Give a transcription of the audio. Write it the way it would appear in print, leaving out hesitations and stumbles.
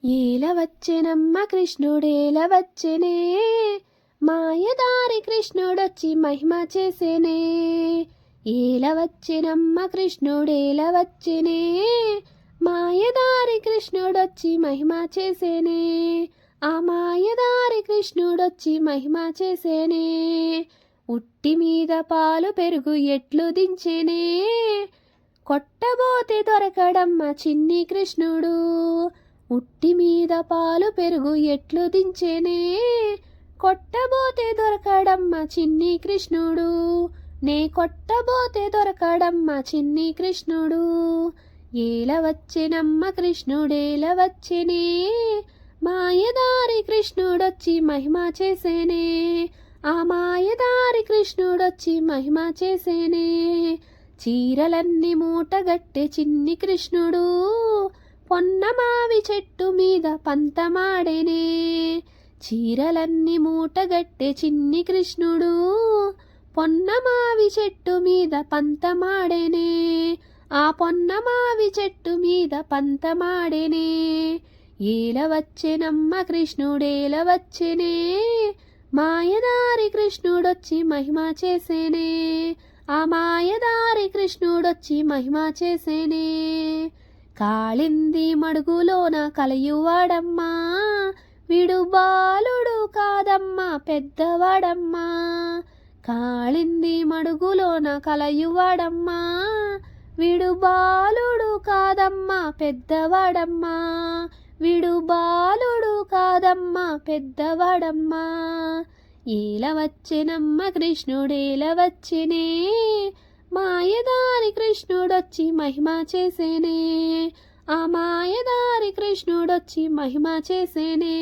ఏల వచ్చెనమ్మ కృష్ణుడేల వచ్చెనే, మాయదారి కృష్ణుడొచ్చి మహిమ చేసేనే. ఏల వచ్చెనమ్మ కృష్ణుడేల వచ్చెనే, మాయదారి కృష్ణుడొచ్చి మహిమ చేసేనే. ఆ మాయదారి కృష్ణుడొచ్చి మహిమ చేసేనే. ఉట్టి మీద పాలు పెరుగు ఎట్లు దించెనే, కొట్టబోతే దొరకడమ్మ చిన్ని కృష్ణుడు. ఉట్టి మీద పాలు పెరుగు ఎట్లు దించెనే, కొట్టబోతే దొరకడమ్మ చిన్ని కృష్ణుడు. నే కొట్టబోతే దొరకడమ్మ చిన్ని కృష్ణుడు. ఏల వచ్చెనమ్మ కృష్ణుడేల వచ్చెనే, మాయదారి కృష్ణుడొచ్చి మహిమ చేసేనే. ఆ మాయదారి కృష్ణుడొచ్చి మహిమ చేసేనే. చీరలన్నీ మూటగట్టె చిన్ని కృష్ణుడు, పొన్నమావి చెట్టు మీద పంతమాడెనే. చీరలన్నీ మూటగట్టె చిన్ని కృష్ణుడు, పొన్నమావి చెట్టు మీద పంతమాడెనే. ఆ పొన్నమావి చెట్టు మీద పంతమాడెనే. ఏల వచ్చెనమ్మ కృష్ణుడేల వచ్చెనే, మాయదారి కృష్ణుడొచ్చి మహిమ చేసేనే. ఆ మాయదారి కృష్ణుడొచ్చి మహిమ చేసేనే. కాళింది మడుగులోన కలయువాడమ్మా, వీడు బాలుడు కాదమ్మా పెద్దవాడమ్మా. కాళింది మడుగులోన కలయువాడమ్మా, వీడు బాలుడు కాదమ్మా పెద్దవాడమ్మా. వీడు బాలుడు కాదమ్మా పెద్దవాడమ్మా. ఏల వచ్చెనమ్మ కృష్ణుడేల వచ్చెనే, మాయదారి కృష్ణుడొచ్చి మహిమ చేసేనే. ఆ మాయదారి కృష్ణుడొచ్చి మహిమ చేసేనే.